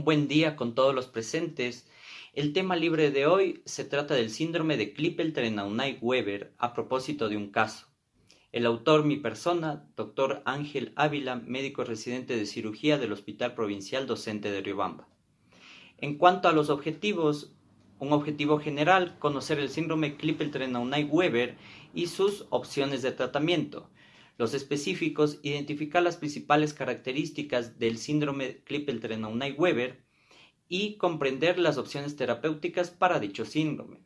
Un buen día con todos los presentes. El tema libre de hoy se trata del síndrome de Klippel-Trenaunay-Weber a propósito de un caso. El autor, mi persona, Dr. Ángel Ávila, médico residente de cirugía del Hospital Provincial Docente de Riobamba. En cuanto a los objetivos, un objetivo general, conocer el síndrome Klippel-Trenaunay-Weber y sus opciones de tratamiento. Los específicos, identificar las principales características del síndrome Klippel-Trenaunay-Weber y comprender las opciones terapéuticas para dicho síndrome.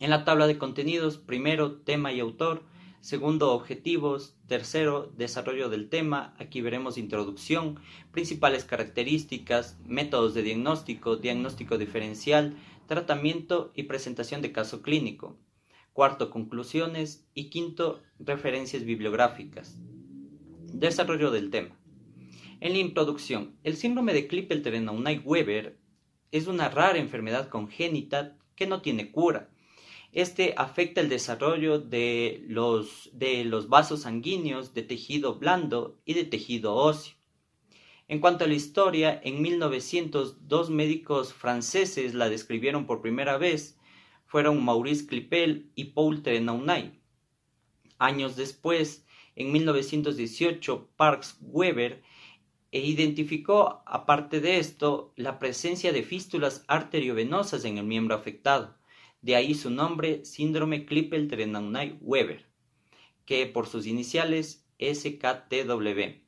En la tabla de contenidos, primero, tema y autor, segundo, objetivos, tercero, desarrollo del tema, aquí veremos introducción, principales características, métodos de diagnóstico, diagnóstico diferencial, tratamiento y presentación de caso clínico. Cuarto, conclusiones y quinto, referencias bibliográficas. Desarrollo del tema. En la introducción, el síndrome de Klippel-Trenaunay-Weber es una rara enfermedad congénita que no tiene cura. Este afecta el desarrollo de los vasos sanguíneos, de tejido blando y de tejido óseo. En cuanto a la historia, en 1900 dos médicos franceses la describieron por primera vez. Fueron Maurice Klippel y Paul Trenaunay. Años después, en 1918, Parks Weber identificó, aparte de esto, la presencia de fístulas arteriovenosas en el miembro afectado. De ahí su nombre, síndrome Klippel-Trenaunay-Weber, que por sus iniciales SKTW.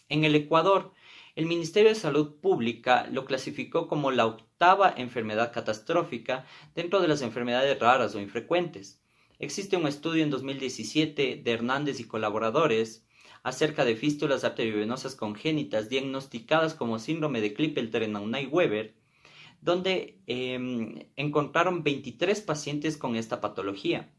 En el Ecuador, el Ministerio de Salud Pública lo clasificó como la octava enfermedad catastrófica dentro de las enfermedades raras o infrecuentes. Existe un estudio en 2017 de Hernández y colaboradores acerca de fístulas arteriovenosas congénitas diagnosticadas como síndrome de Klippel-Trenaunay-Weber, donde encontraron 23 pacientes con esta patología.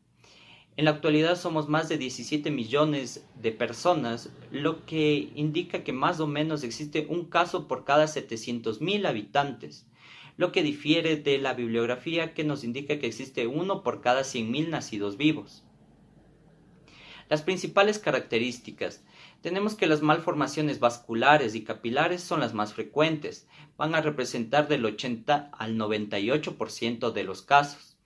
En la actualidad somos más de 17 millones de personas, lo que indica que más o menos existe un caso por cada 700.000 habitantes, lo que difiere de la bibliografía que nos indica que existe uno por cada 100.000 nacidos vivos. Las principales características. Tenemos que las malformaciones vasculares y capilares son las más frecuentes, van a representar del 80 al 98% de los casos.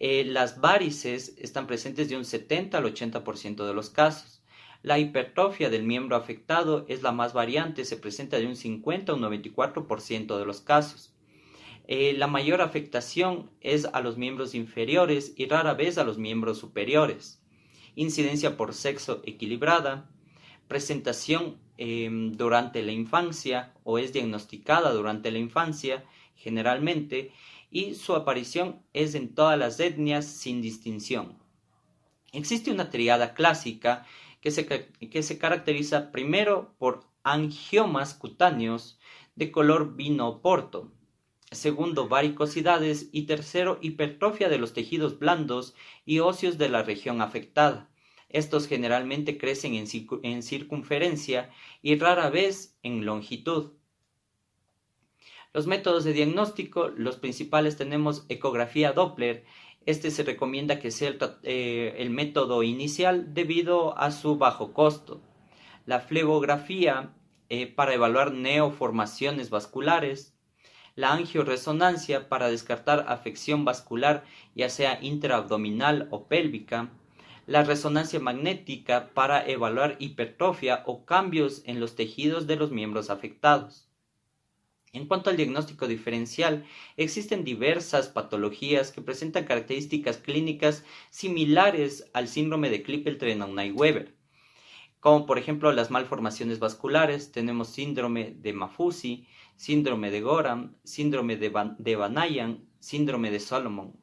Las varices están presentes de un 70 al 80% de los casos. La hipertrofia del miembro afectado es la más variante, se presenta de un 50 a un 94% de los casos. La mayor afectación es a los miembros inferiores y rara vez a los miembros superiores. Incidencia por sexo equilibrada. Presentación durante la infancia o es diagnosticada durante la infancia generalmente, y su aparición es en todas las etnias sin distinción. Existe una triada clásica que se caracteriza primero por angiomas cutáneos de color vino o porto, segundo varicosidades y tercero hipertrofia de los tejidos blandos y óseos de la región afectada. Estos generalmente crecen en circunferencia y rara vez en longitud. Los métodos de diagnóstico, los principales tenemos ecografía Doppler. Este se recomienda que sea el método inicial debido a su bajo costo. La flebografía para evaluar neoformaciones vasculares. La angioresonancia para descartar afección vascular, ya sea intraabdominal o pélvica. La resonancia magnética para evaluar hipertrofia o cambios en los tejidos de los miembros afectados. En cuanto al diagnóstico diferencial, existen diversas patologías que presentan características clínicas similares al síndrome de Klippel-Trenaunay-Weber, como por ejemplo las malformaciones vasculares. Tenemos síndrome de Maffucci, síndrome de Gorham, síndrome de Van Ayan, síndrome de Solomon.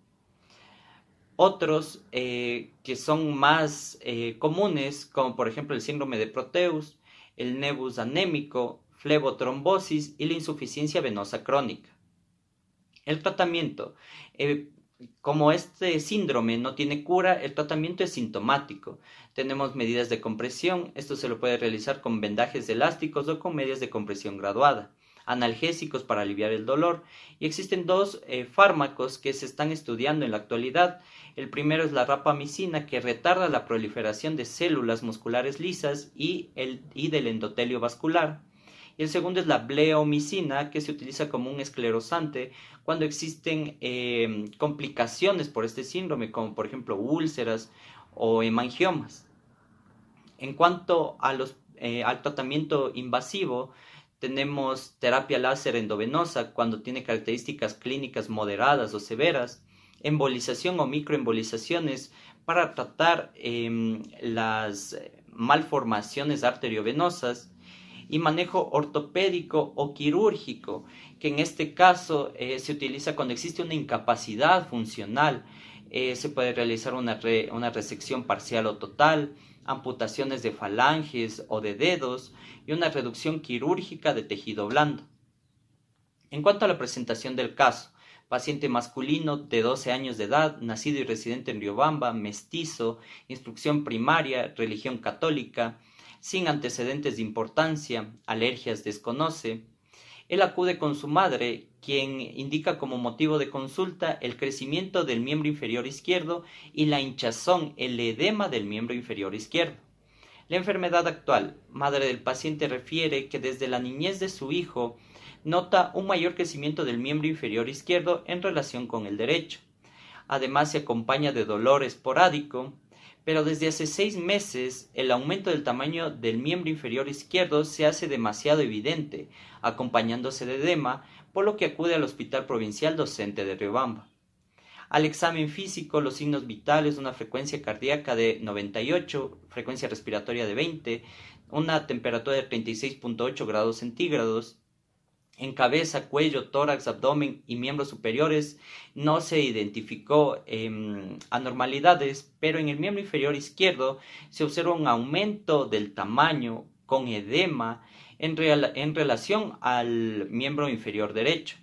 Otros que son más comunes, como por ejemplo el síndrome de Proteus, el nevus anémico, flebotrombosis y la insuficiencia venosa crónica. El tratamiento. Como este síndrome no tiene cura, el tratamiento es sintomático. Tenemos medidas de compresión, esto se lo puede realizar con vendajes elásticos o con medidas de compresión graduada. Analgésicos para aliviar el dolor, y existen dos fármacos que se están estudiando en la actualidad. El primero es la rapamicina, que retarda la proliferación de células musculares lisas y del endotelio vascular. Y el segundo es la bleomicina, que se utiliza como un esclerosante cuando existen complicaciones por este síndrome, como por ejemplo úlceras o hemangiomas. En cuanto a al tratamiento invasivo, tenemos terapia láser endovenosa cuando tiene características clínicas moderadas o severas, embolización o microembolizaciones para tratar las malformaciones arteriovenosas, y manejo ortopédico o quirúrgico, que en este caso se utiliza cuando existe una incapacidad funcional. Se puede realizar una resección parcial o total, amputaciones de falanges o de dedos y una reducción quirúrgica de tejido blando. En cuanto a la presentación del caso, paciente masculino de 12 años de edad, nacido y residente en Riobamba, mestizo, instrucción primaria, religión católica, sin antecedentes de importancia, alergias desconoce. Él acude con su madre, quien indica como motivo de consulta el crecimiento del miembro inferior izquierdo y la hinchazón, el edema del miembro inferior izquierdo. La enfermedad actual, madre del paciente refiere que desde la niñez de su hijo nota un mayor crecimiento del miembro inferior izquierdo en relación con el derecho. Además se acompaña de dolor esporádico, pero desde hace 6 meses el aumento del tamaño del miembro inferior izquierdo se hace demasiado evidente, acompañándose de edema, por lo que acude al Hospital Provincial Docente de Riobamba. Al examen físico, los signos vitales, una frecuencia cardíaca de 98, frecuencia respiratoria de 20, una temperatura de 36.8 grados centígrados. En cabeza, cuello, tórax, abdomen y miembros superiores no se identificó anormalidades, pero en el miembro inferior izquierdo se observa un aumento del tamaño con edema en relación al miembro inferior derecho.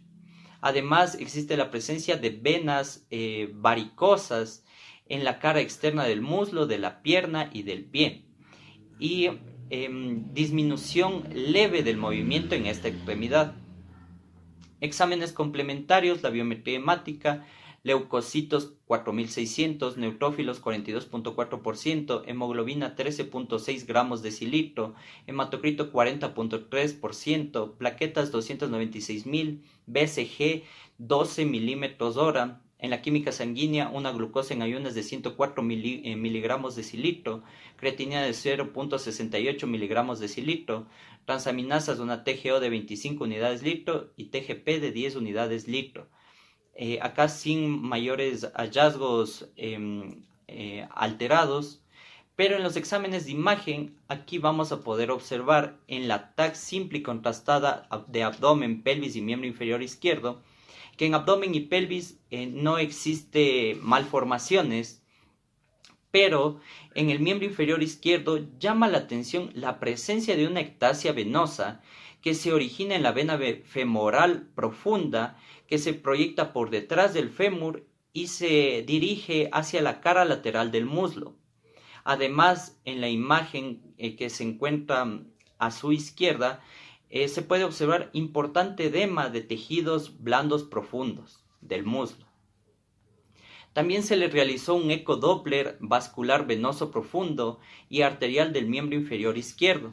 Además, existe la presencia de venas varicosas en la cara externa del muslo, de la pierna y del pie, y disminución leve del movimiento en esta extremidad. Exámenes complementarios, la biometría hemática, leucocitos 4600, neutrófilos 42.4%, hemoglobina 13.6 gramos decilitro, hematocrito 40.3%, plaquetas 296.000, BCG 12 milímetros hora. En la química sanguínea, una glucosa en ayunas de 104 miligramos decilitro, creatinina de 0.68 miligramos decilitro, transaminasas, una TGO de 25 unidades litro y TGP de 10 unidades litro. Acá sin mayores hallazgos alterados, pero en los exámenes de imagen aquí vamos a poder observar en la TAC simple y contrastada de abdomen, pelvis y miembro inferior izquierdo, que en abdomen y pelvis no existe malformaciones, pero en el miembro inferior izquierdo llama la atención la presencia de una ectasia venosa que se origina en la vena femoral profunda, que se proyecta por detrás del fémur y se dirige hacia la cara lateral del muslo. Además, en la imagen que se encuentra a su izquierda, se puede observar importante edema de tejidos blandos profundos del muslo. También se le realizó un ecodoppler vascular venoso profundo y arterial del miembro inferior izquierdo.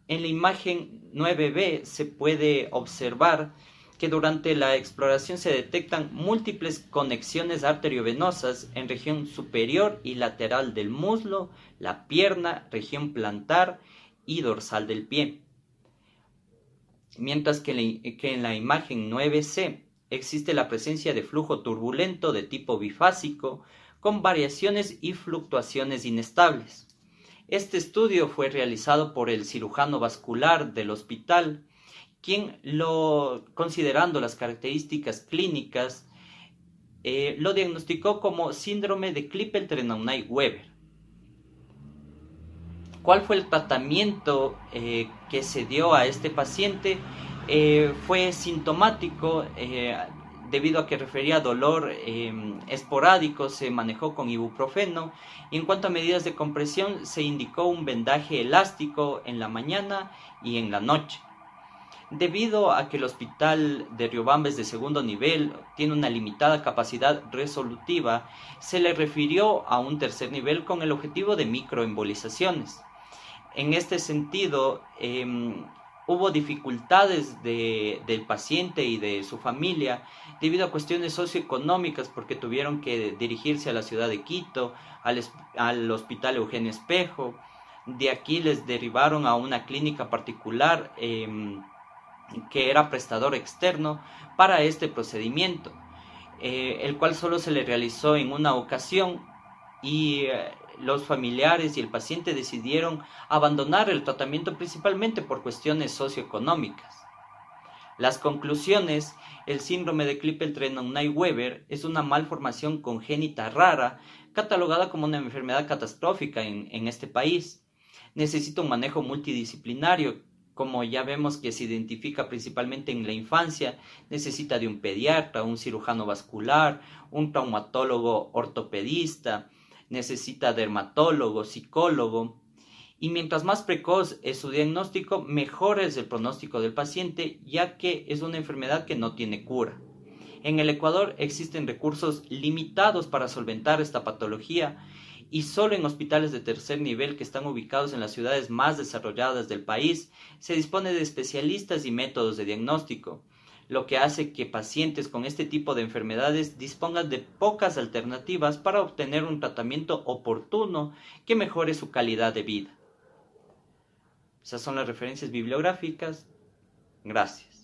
En la imagen 9B se puede observar que durante la exploración se detectan múltiples conexiones arteriovenosas en región superior y lateral del muslo, la pierna, región plantar y dorsal del pie. Mientras que en la imagen 9C existe la presencia de flujo turbulento de tipo bifásico con variaciones y fluctuaciones inestables. Este estudio fue realizado por el cirujano vascular del hospital, quien considerando las características clínicas, lo diagnosticó como síndrome de Klippel-Trenaunay-Weber. ¿Cuál fue el tratamiento que se dio a este paciente? Fue sintomático debido a que refería dolor esporádico, se manejó con ibuprofeno, y en cuanto a medidas de compresión se indicó un vendaje elástico en la mañana y en la noche. Debido a que el hospital de Riobamba es de segundo nivel, tiene una limitada capacidad resolutiva, se le refirió a un tercer nivel con el objetivo de microembolizaciones. En este sentido, hubo dificultades del paciente y de su familia debido a cuestiones socioeconómicas porque tuvieron que dirigirse a la ciudad de Quito, al Hospital Eugenio Espejo. De aquí les derivaron a una clínica particular que era prestador externo para este procedimiento, el cual solo se le realizó en una ocasión y los familiares y el paciente decidieron abandonar el tratamiento principalmente por cuestiones socioeconómicas. Las conclusiones: el síndrome de Klippel-Trenaunay-Weber es una malformación congénita rara, catalogada como una enfermedad catastrófica en este país. Necesita un manejo multidisciplinario, como ya vemos que se identifica principalmente en la infancia. Necesita de un pediatra, un cirujano vascular, un traumatólogo ortopedista, necesita dermatólogo, psicólogo, y mientras más precoz es su diagnóstico, mejor es el pronóstico del paciente, ya que es una enfermedad que no tiene cura. En el Ecuador existen recursos limitados para solventar esta patología y solo en hospitales de tercer nivel que están ubicados en las ciudades más desarrolladas del país se dispone de especialistas y métodos de diagnóstico, lo que hace que pacientes con este tipo de enfermedades dispongan de pocas alternativas para obtener un tratamiento oportuno que mejore su calidad de vida. Esas son las referencias bibliográficas. Gracias.